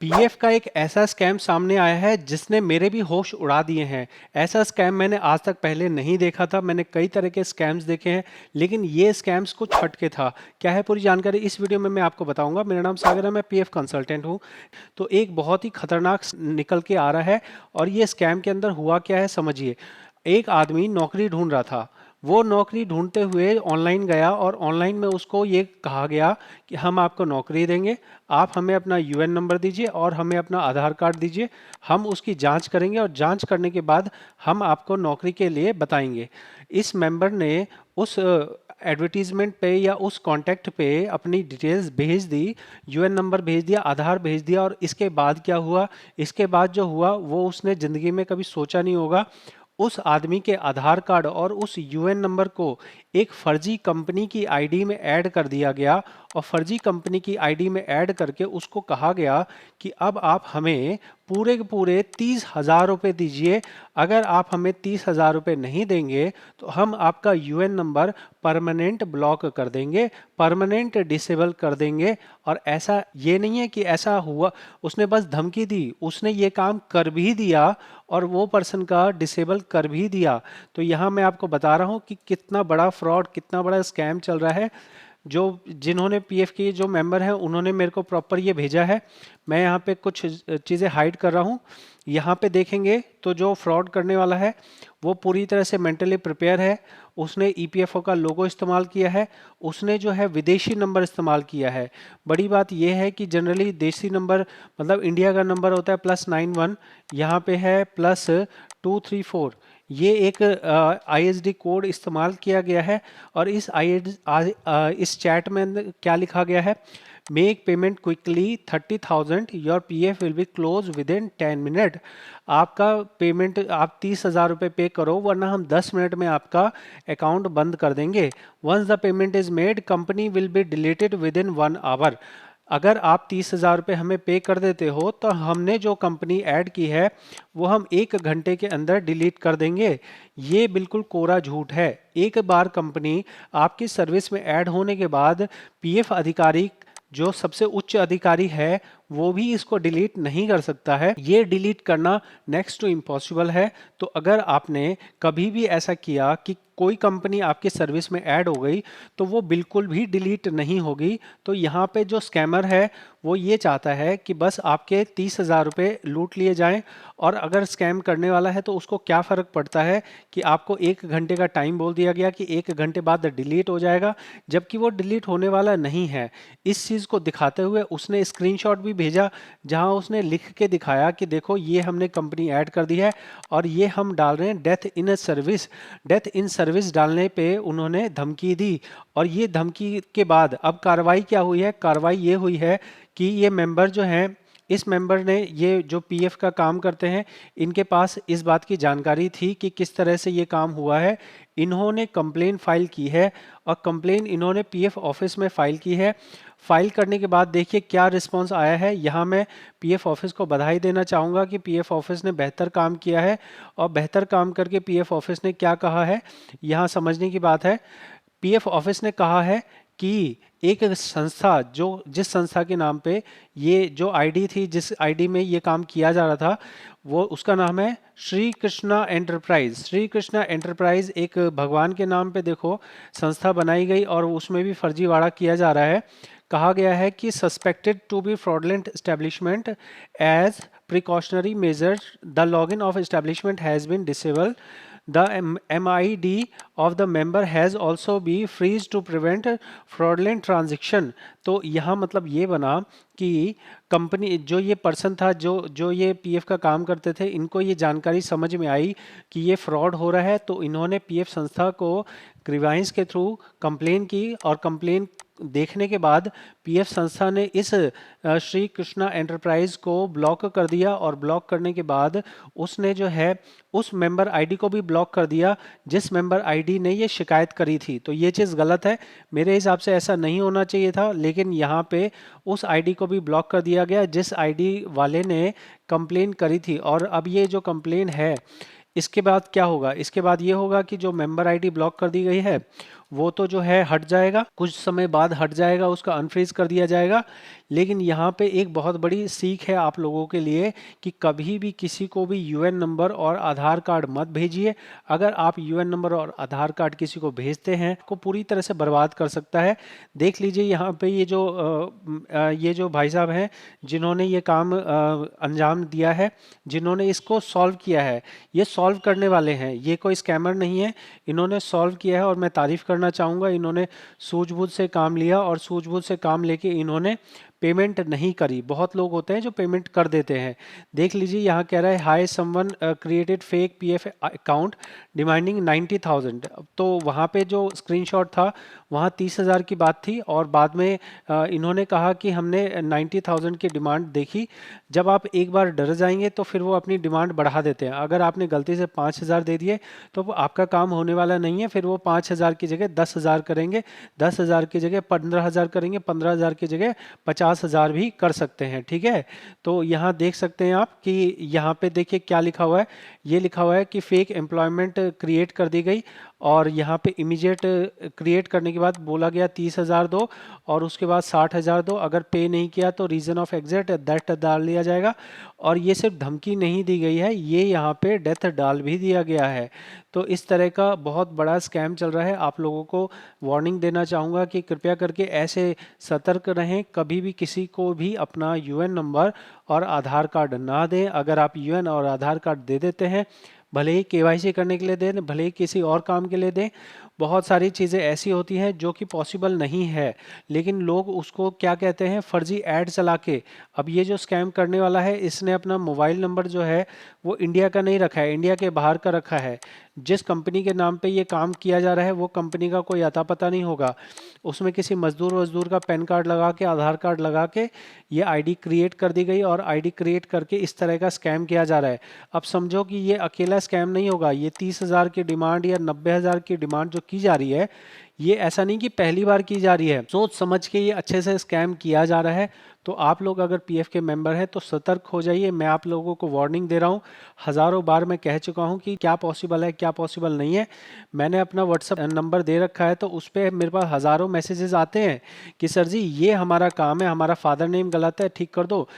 PF का एक ऐसा स्कैम सामने आया है जिसने मेरे भी होश उड़ा दिए हैं। ऐसा स्कैम मैंने आज तक पहले नहीं देखा था। मैंने कई तरह के स्कैम्स देखे हैं, लेकिन ये स्कैम्स कुछ हटके था। क्या है पूरी जानकारी इस वीडियो में मैं आपको बताऊंगा। मेरा नाम सागर है, मैं पीएफ कंसल्टेंट हूँ। तो एक बहुत ही खतरनाक निकल के आ रहा है। और ये स्कैम के अंदर हुआ क्या है समझिए। एक आदमी नौकरी ढूंढ रहा था। वो नौकरी ढूंढते हुए ऑनलाइन गया और ऑनलाइन में उसको ये कहा गया कि हम आपको नौकरी देंगे। आप हमें अपना यूएन नंबर दीजिए और हमें अपना आधार कार्ड दीजिए। हम उसकी जांच करेंगे और जांच करने के बाद हम आपको नौकरी के लिए बताएंगे। इस मेंबर ने उस एडवर्टीजमेंट पे या उस कांटेक्ट पे अपनी डिटेल्स भेज दी, यूएन नंबर भेज दिया, आधार भेज दिया। और इसके बाद क्या हुआ, इसके बाद जो हुआ वो उसने ज़िंदगी में कभी सोचा नहीं होगा। उस आदमी के आधार कार्ड और उस यूएन नंबर को एक फर्जी कंपनी की आईडी में ऐड कर दिया गया। और फर्जी कंपनी की आईडी में ऐड करके उसको कहा गया कि अब आप हमें पूरे के पूरे 30,000 रुपये दीजिए। अगर आप हमें 30,000 रुपये नहीं देंगे तो हम आपका यूएन नंबर परमानेंट ब्लॉक कर देंगे, परमानेंट डिसेबल कर देंगे। और ऐसा ये नहीं है कि ऐसा हुआ, उसने बस धमकी दी, उसने ये काम कर भी दिया और वो पर्सन का डिसेबल कर भी दिया। तो यहाँ मैं आपको बता रहा हूँ कि कितना बड़ा फ्रॉड, कितना बड़ा स्कैम चल रहा है। जो जिन्होंने पीएफ के जो मेंबर हैं उन्होंने मेरे को प्रॉपर ये भेजा है। मैं यहाँ पे कुछ चीज़ें हाइड कर रहा हूँ। यहाँ पे देखेंगे तो जो फ्रॉड करने वाला है वो पूरी तरह से मेंटली प्रिपेयर है। उसने ईपीएफओ का लोगो इस्तेमाल किया है। उसने जो है विदेशी नंबर इस्तेमाल किया है। बड़ी बात यह है कि जनरली देसी नंबर मतलब इंडिया का नंबर होता है +91, यहाँ पे है +234। ये एक आईएसडी कोड इस्तेमाल किया गया है। और इस चैट में क्या लिखा गया है, make payment quickly 30,000, your PF will be close with in 10 minute. आपका पेमेंट आप 30,000 रुपये पे करो वरना हम 10 मिनट में आपका अकाउंट बंद कर देंगे। Once the payment is made company will be deleted within 1 hour. अगर आप 30,000 रुपये हमें पे कर देते हो तो हमने जो कंपनी ऐड की है वो हम 1 घंटे के अंदर डिलीट कर देंगे। ये बिल्कुल कोरा झूठ है। एक बार कंपनी आपकी सर्विस में ऐड होने के बाद पीएफ अधिकारी, जो सबसे उच्च अधिकारी है, वो भी इसको डिलीट नहीं कर सकता है। ये डिलीट करना नेक्स्ट टू इम्पॉसिबल है। तो अगर आपने कभी भी ऐसा किया कि कोई कंपनी आपकी सर्विस में ऐड हो गई तो वो बिल्कुल भी डिलीट नहीं होगी। तो यहाँ पे जो स्कैमर है वो ये चाहता है कि बस आपके 30,000 रुपये लूट लिए जाएं। और अगर स्कैम करने वाला है तो उसको क्या फ़र्क पड़ता है कि आपको 1 घंटे का टाइम बोल दिया गया कि 1 घंटे बाद डिलीट हो जाएगा, जबकि वो डिलीट होने वाला नहीं है। इस चीज़ को दिखाते हुए उसने स्क्रीनशॉट भी भेजा जहां उसने लिख के दिखाया कि देखो ये हमने कंपनी ऐड कर दी है और ये हम डाल रहे हैं death in service. Death in service डालने पे उन्होंने धमकी दी। और ये धमकी के बाद अब कार्रवाई क्या हुई है, कार्रवाई ये हुई है कि ये मेंबर जो हैं, इस मेंबर ने, ये जो पीएफ का काम करते हैं, इनके पास इस बात की जानकारी थी कि किस तरह से ये काम हुआ है। इन्होंने कंप्लेन फाइल की है और कंप्लेन इन्होंने पीएफ ऑफिस में फाइल की है। फाइल करने के बाद देखिए क्या रिस्पांस आया है। यहाँ मैं पीएफ ऑफिस को बधाई देना चाहूँगा कि पीएफ ऑफिस ने बेहतर काम किया है। और बेहतर काम करके पीएफ ऑफिस ने क्या कहा है, यहाँ समझने की बात है। पीएफ ऑफिस ने कहा है कि एक संस्था, जो जिस संस्था के नाम पे ये जो आईडी थी, जिस आईडी में ये काम किया जा रहा था, वो उसका नाम है श्री कृष्णा एंटरप्राइज। श्री कृष्णा एंटरप्राइज एक भगवान के नाम पे देखो संस्था बनाई गई और उसमें भी फर्जीवाड़ा किया जा रहा है। कहा गया है कि suspected to be fraudulent establishment as precautionary measure the login of establishment has been disable. The MID of the member has also be freeze to prevent fraudulent transaction। तो यहाँ मतलब ये बना कि कंपनी, जो ये पर्सन था, जो जो ये पीएफ का काम करते थे, इनको ये जानकारी समझ में आई कि ये फ्रॉड हो रहा है। तो इन्होंने पीएफ संस्था को ग्रीवांस के थ्रू कंप्लेन की। और कंप्लेन देखने के बाद पीएफ संस्था ने इस श्री कृष्णा एंटरप्राइज को ब्लॉक कर दिया। और ब्लॉक करने के बाद उसने जो है उस मेंबर आईडी को भी ब्लॉक कर दिया जिस मेंबर आईडी ने ये शिकायत करी थी। तो ये चीज़ गलत है, मेरे हिसाब से ऐसा नहीं होना चाहिए था। लेकिन यहाँ पे उस आईडी को भी ब्लॉक कर दिया गया जिस आईडी वाले ने कंप्लेन करी थी। और अब ये जो कंप्लेन है, इसके बाद क्या होगा, इसके बाद ये होगा कि जो मेंबर आईडी ब्लॉक कर दी गई है वो तो जो है हट जाएगा, कुछ समय बाद हट जाएगा, उसका अनफ्रीज कर दिया जाएगा। लेकिन यहाँ पे एक बहुत बड़ी सीख है आप लोगों के लिए कि कभी भी किसी को भी यूएन नंबर और आधार कार्ड मत भेजिए। अगर आप यूएन नंबर और आधार कार्ड किसी को भेजते हैं को पूरी तरह से बर्बाद कर सकता है। देख लीजिए यहाँ पे ये जो भाई साहब हैं जिन्होंने ये काम अंजाम दिया है, जिन्होंने इसको सॉल्व किया है, ये सॉल्व करने वाले हैं, ये कोई स्कैमर नहीं है। इन्होंने सॉल्व किया है और मैं तारीफ करना चाहूँगा। इन्होंने सूझबूझ से काम लिया और सूझबूझ से काम लेके इन्होंने पेमेंट नहीं करी। बहुत लोग होते हैं जो पेमेंट कर देते हैं। देख लीजिए यहाँ कह रहा है hi someone created fake PF account demanding 90,000। तो वहाँ पे जो स्क्रीनशॉट था वहाँ 30,000 की बात थी और बाद में इन्होंने कहा कि हमने 90,000 की डिमांड देखी। जब आप एक बार डर जाएंगे तो फिर वो अपनी डिमांड बढ़ा देते हैं। अगर आपने गलती से 5,000 दे दिए तो वो आपका काम होने वाला नहीं है। फिर वो 5,000 की जगह 10,000 करेंगे, 10,000 की जगह 15,000 करेंगे, 15,000 की जगह 50,000 भी कर सकते हैं। ठीक है, तो यहाँ देख सकते हैं आप कि यहाँ पे देखिए क्या लिखा हुआ है। ये लिखा हुआ है कि फेक एम्प्लॉयमेंट क्रिएट कर दी गई और यहाँ पे इमीडिएट क्रिएट करने के बाद बोला गया 30,000 दो और उसके बाद 60,000 दो। अगर पे नहीं किया तो रीजन ऑफ एग्जिट दैट डाल दिया जाएगा। और ये सिर्फ धमकी नहीं दी गई है, ये यहाँ पे डेथ डाल भी दिया गया है। तो इस तरह का बहुत बड़ा स्कैम चल रहा है। आप लोगों को वार्निंग देना चाहूँगा कि कृपया करके ऐसे सतर्क रहें। कभी भी किसी को भी अपना यूएन नंबर और आधार कार्ड ना दें। अगर आप यूएन और आधार कार्ड दे देते हैं, भले ही केवाईसी करने के लिए दें, भले ही किसी और काम के लिए दें, बहुत सारी चीज़ें ऐसी होती हैं जो कि पॉसिबल नहीं है, लेकिन लोग उसको क्या कहते हैं फर्जी ऐड चला के। अब ये जो स्कैम करने वाला है इसने अपना मोबाइल नंबर जो है वो इंडिया का नहीं रखा है, इंडिया के बाहर का रखा है। जिस कंपनी के नाम पे ये काम किया जा रहा है वो कंपनी का कोई अता पता नहीं होगा। उसमें किसी मजदूर वजदूर का पैन कार्ड लगा के, आधार कार्ड लगा के ये आईडी क्रिएट कर दी गई और आईडी क्रिएट करके इस तरह का स्कैम किया जा रहा है। अब समझो कि ये अकेला स्कैम नहीं होगा, ये 30,000 की डिमांड या 90,000 की डिमांड जो की जा रही है, ये ऐसा नहीं कि पहली बार की जा रही है। सोच समझ के ये अच्छे से स्कैम किया जा रहा है। तो आप लोग अगर पीएफ के मेंबर हैं तो सतर्क हो जाइए। मैं आप लोगों को वार्निंग दे रहा हूँ, हज़ारों बार मैं कह चुका हूँ कि क्या पॉसिबल है क्या पॉसिबल नहीं है। मैंने अपना व्हाट्सअप नंबर दे रखा है तो उस पर मेरे पास हज़ारों मैसेजेस आते हैं कि सर जी ये हमारा काम है, हमारा फादर नेम गलत है ठीक कर दो,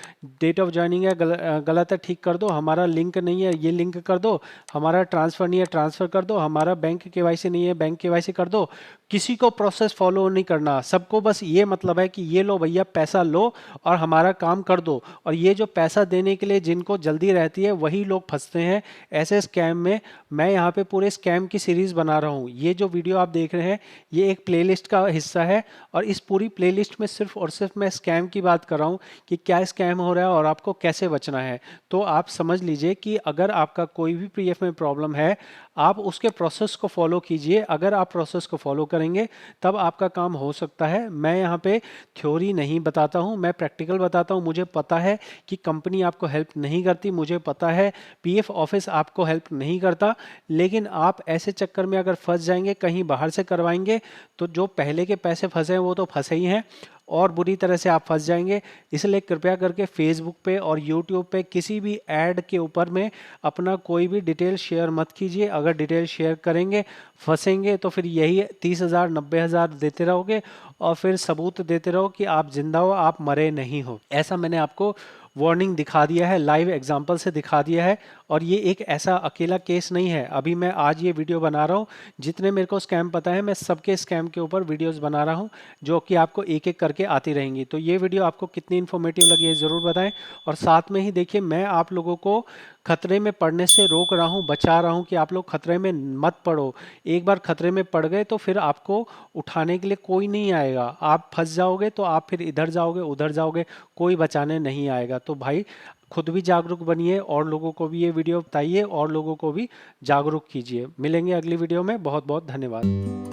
डेट ऑफ ज्वाइनिंग है गलत है ठीक कर दो, हमारा लिंक नहीं है ये लिंक कर दो, हमारा ट्रांसफ़र नहीं है ट्रांसफ़र कर दो, हमारा बैंक केवाईसी नहीं है बैंक केवाईसी कर दो। किसी को प्रोसेस फॉलो नहीं करना, सबको बस ये मतलब है कि ये लो भैया पैसा लो और हमारा काम कर दो। और ये जो पैसा देने के लिए जिनको जल्दी रहती है वही लोग फंसते हैं ऐसे स्कैम में। मैं यहाँ पे पूरे स्कैम की सीरीज बना रहा हूँ। ये जो वीडियो आप देख रहे हैं ये एक प्लेलिस्ट का हिस्सा है और इस पूरी प्लेलिस्ट में सिर्फ और सिर्फ मैं स्कैम की बात कर रहा हूँ कि क्या स्कैम हो रहा है और आपको कैसे बचना है। तो आप समझ लीजिए कि अगर आपका कोई भी पीएफ में प्रॉब्लम है आप उसके प्रोसेस को फॉलो कीजिए। अगर आप प्रोसेस को फॉलो करेंगे तब आपका काम हो सकता है। मैं यहाँ पे थ्योरी नहीं बताता हूँ, मैं प्रैक्टिकल बताता हूँ। मुझे पता है कि कंपनी आपको हेल्प नहीं करती, मुझे पता है पीएफ ऑफिस आपको हेल्प नहीं करता, लेकिन आप ऐसे चक्कर में अगर फंस जाएंगे कहीं बाहर से करवाएंगे तो जो पहले के पैसे फंसे हैं वो तो फंसे ही हैं और बुरी तरह से आप फंस जाएंगे। इसलिए कृपया करके फेसबुक पे और यूट्यूब पे किसी भी ऐड के ऊपर में अपना कोई भी डिटेल शेयर मत कीजिए। अगर डिटेल शेयर करेंगे फंसेंगे तो फिर यही 30,000 90,000 देते रहोगे और फिर सबूत देते रहो कि आप जिंदा हो, आप मरे नहीं हो। ऐसा मैंने आपको वार्निंग दिखा दिया है, लाइव एग्जांपल से दिखा दिया है। और ये एक ऐसा अकेला केस नहीं है। अभी मैं आज ये वीडियो बना रहा हूँ, जितने मेरे को स्कैम पता है मैं सबके स्कैम के ऊपर वीडियोस बना रहा हूँ जो कि आपको एक एक करके आती रहेंगी। तो ये वीडियो आपको कितनी इन्फॉर्मेटिव लगी है ज़रूर बताएं। और साथ में ही देखिए मैं आप लोगों को खतरे में पड़ने से रोक रहा हूँ, बचा रहा हूँ कि आप लोग खतरे में मत पड़ो। एक बार खतरे में पड़ गए तो फिर आपको उठाने के लिए कोई नहीं आएगा। आप फंस जाओगे तो आप फिर इधर जाओगे उधर जाओगे, कोई बचाने नहीं आएगा। तो भाई खुद भी जागरूक बनिए और लोगों को भी ये वीडियो बताइए और लोगों को भी जागरूक कीजिए। मिलेंगे अगली वीडियो में। बहुत बहुत धन्यवाद।